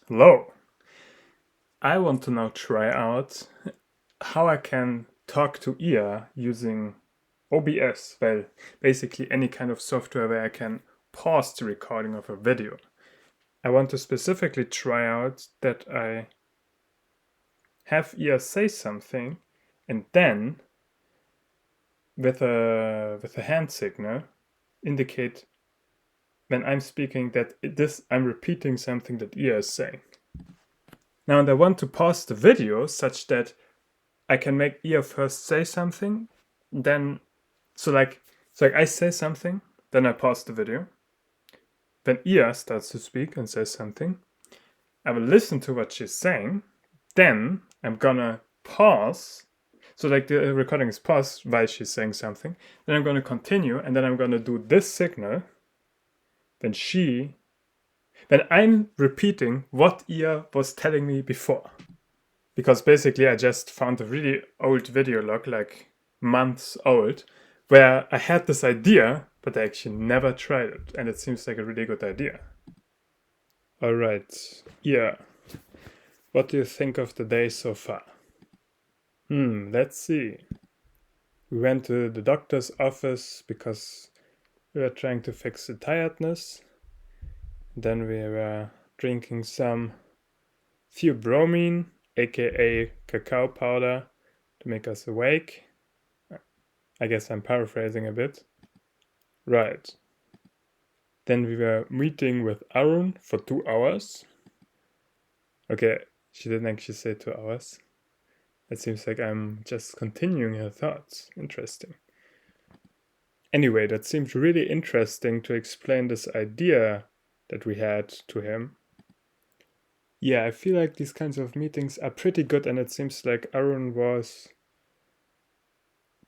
Hello. I want to now try out how I can talk to ear using OBS, well, basically any kind of software where I can pause the recording of a video. I want to specifically try out that I have ear say something and then with a hand signal indicate when I'm speaking that I'm repeating something that ear is saying. Now, and I want to pause the video such that I can make ear first say something, then so like I say something, then I pause the video. Then ear starts to speak and says something. I will listen to what she's saying. Then I'm gonna pause. So like the recording is paused while she's saying something. Then I'm gonna continue, and then I'm gonna do this signal. Then I'm repeating what ear was telling me before. Because basically I just found a really old video log, like months old, where I had this idea, but I actually never tried it. And it seems like a really good idea. All right. Yeah. What do you think of the day so far? Let's see. We went to the doctor's office because we were trying to fix the tiredness. Then we were drinking some theobromine, aka cacao powder, to make us awake. I guess I'm paraphrasing a bit. Right. Then we were meeting with Arun for 2 hours. Okay, she didn't actually say 2 hours. It seems like I'm just continuing her thoughts. Interesting. Anyway, that seemed really interesting to explain this idea that we had to him. Yeah, I feel like these kinds of meetings are pretty good, and it seems like Arun was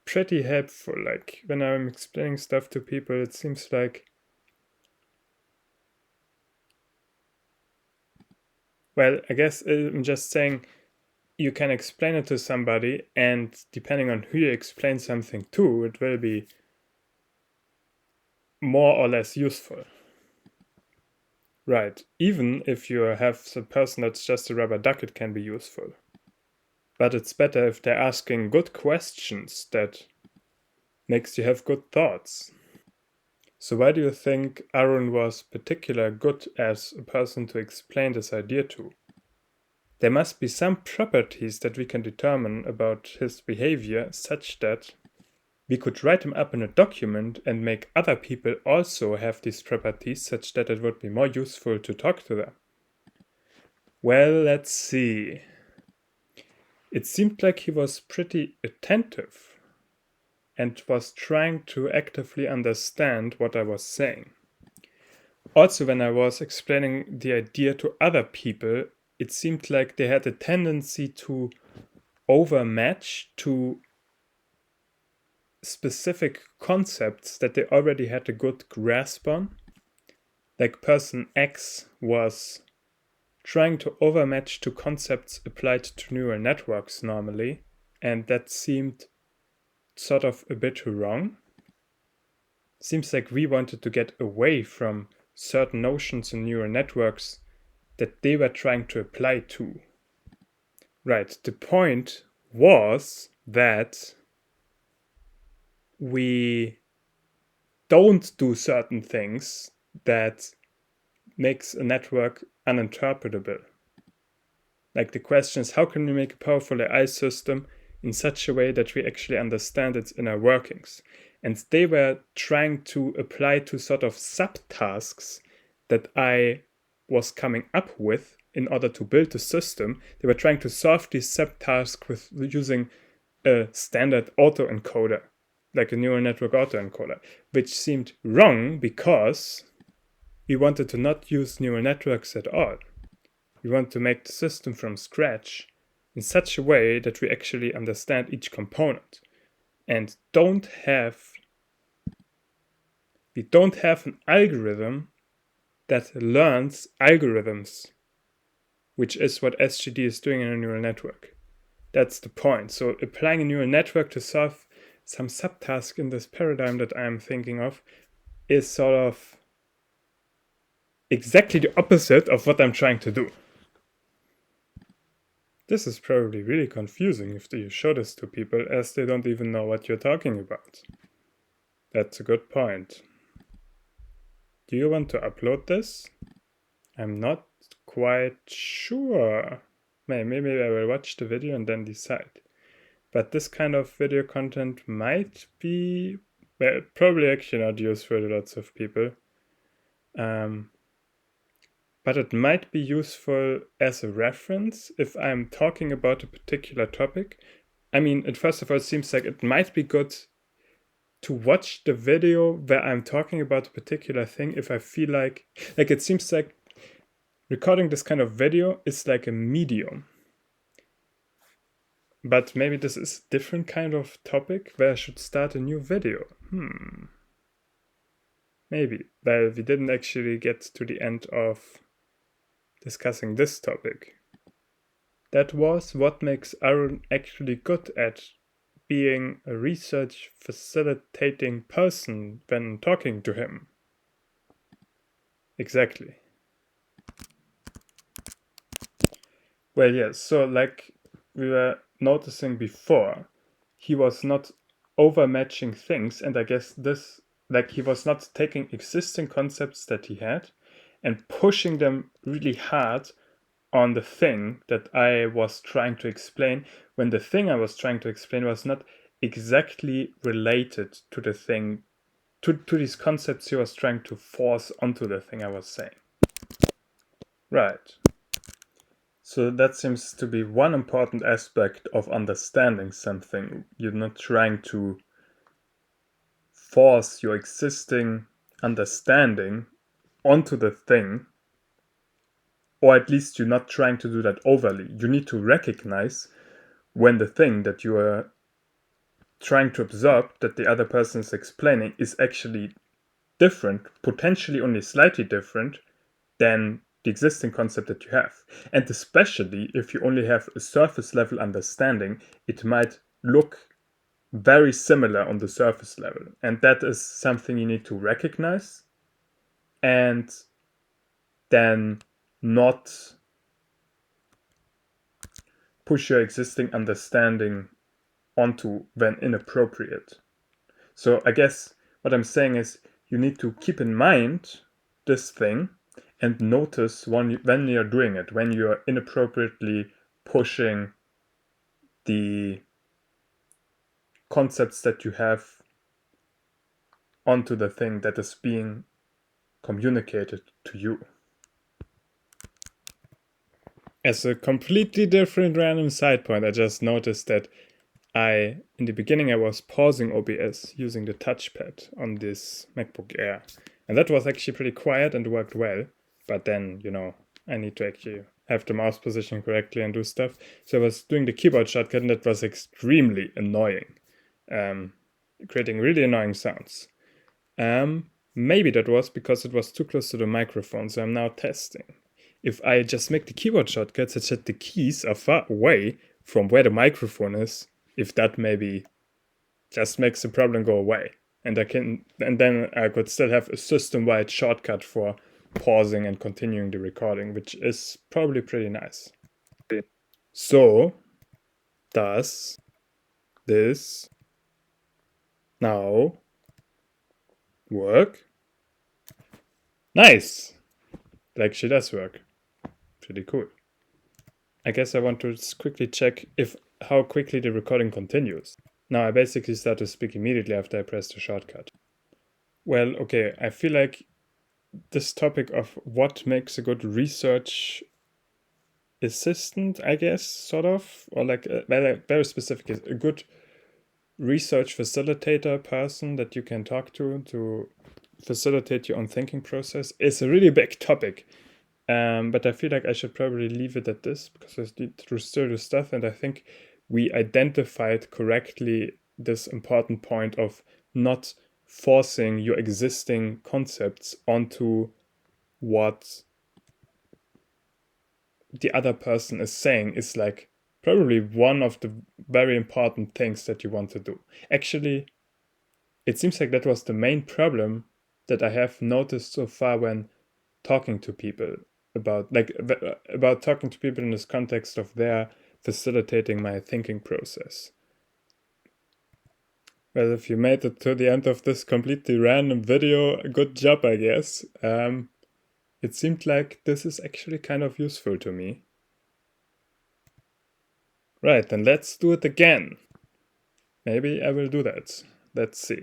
pretty helpful. Like when I'm explaining stuff to people, it seems like, well, I guess I'm just saying you can explain it to somebody, and depending on who you explain something to, it will be more or less useful. Right. Even if you have the person that's just a rubber duck, it can be useful. But it's better if they're asking good questions that makes you have good thoughts. So why do you think Aaron was particularly good as a person to explain this idea to? There must be some properties that we can determine about his behavior such that we could write them up in a document and make other people also have these properties such that it would be more useful to talk to them. Well, let's see. It seemed like he was pretty attentive and was trying to actively understand what I was saying. Also, when I was explaining the idea to other people, it seemed like they had a tendency to overmatch to specific concepts that they already had a good grasp on. Like person X was trying to overmatch to concepts applied to neural networks normally, and that seemed sort of a bit wrong. Seems like we wanted to get away from certain notions in neural networks that they were trying to apply to. Right, the point was that we don't do certain things that makes a network uninterpretable. Like the question is, how can we make a powerful AI system in such a way that we actually understand its inner workings? And they were trying to apply to sort of subtasks that I was coming up with in order to build the system. They were trying to solve these subtasks with using a standard autoencoder, like a neural network autoencoder, which seemed wrong because we wanted to not use neural networks at all. We want to make the system from scratch in such a way that we actually understand each component and we don't have an algorithm that learns algorithms, which is what SGD is doing in a neural network. That's the point. So applying a neural network to solve some subtask in this paradigm that I'm thinking of is sort of exactly the opposite of what I'm trying to do. This is probably really confusing if you show this to people, as they don't even know what you're talking about. That's a good point. Do you want to upload this? I'm not quite sure. Maybe I will watch the video and then decide. But this kind of video content might be, well, probably actually not useful to lots of people. But it might be useful as a reference if I'm talking about a particular topic. I mean, it first of all seems like it might be good to watch the video where I'm talking about a particular thing if I feel like it seems like recording this kind of video is like a medium. But maybe this is a different kind of topic where I should start a new video. Maybe. Well, we didn't actually get to the end of discussing this topic. That was what makes Aaron actually good at being a research facilitating person when talking to him. Exactly. Well, yes, so like we were noticing before, he was not overmatching things, and I guess this, like, he was not taking existing concepts that he had and pushing them really hard on the thing that I was trying to explain, when the thing I was trying to explain was not exactly related to the thing, to these concepts he was trying to force onto the thing I was saying. Right. So that seems to be one important aspect of understanding something. You're not trying to force your existing understanding onto the thing, or at least you're not trying to do that overly. You need to recognize when the thing that you are trying to absorb, that the other person is explaining, is actually different, potentially only slightly different, than the existing concept that you have. And especially if you only have a surface level understanding, it might look very similar on the surface level. And that is something you need to recognize and then not push your existing understanding onto when inappropriate. So I guess what I'm saying is you need to keep in mind this thing and notice when you're doing it, when you're inappropriately pushing the concepts that you have onto the thing that is being communicated to you. As a completely different random side point, I just noticed that in the beginning, I was pausing OBS using the touchpad on this MacBook Air. And that was actually pretty quiet and worked well. But then, I need to actually have the mouse position correctly and do stuff. So I was doing the keyboard shortcut, and that was extremely annoying, creating really annoying sounds. Maybe that was because it was too close to the microphone, so I'm now testing. If I just make the keyboard shortcuts such that the keys are far away from where the microphone is, if that maybe just makes the problem go away. And then I could still have a system-wide shortcut for pausing and continuing the recording, which is probably pretty nice. So, does this now work? Nice! It actually does work. Pretty cool. I guess I want to just quickly check how quickly the recording continues. Now I basically start to speak immediately after I press the shortcut. Well, okay, I feel like this topic of what makes a good research assistant, I guess, sort of, or like very specific, is a good research facilitator person that you can talk to facilitate your own thinking process, is a really big topic. But I feel like I should probably leave it at this because I need to still do stuff, and I think we identified correctly this important point of not forcing your existing concepts onto what the other person is saying is like probably one of the very important things that you want to do. Actually, it seems like that was the main problem that I have noticed so far when talking to people about talking to people in this context of their facilitating my thinking process. Well, if you made it to the end of this completely random video, good job, I guess. It seemed like this is actually kind of useful to me. Right, then let's do it again. Maybe I will do that. Let's see.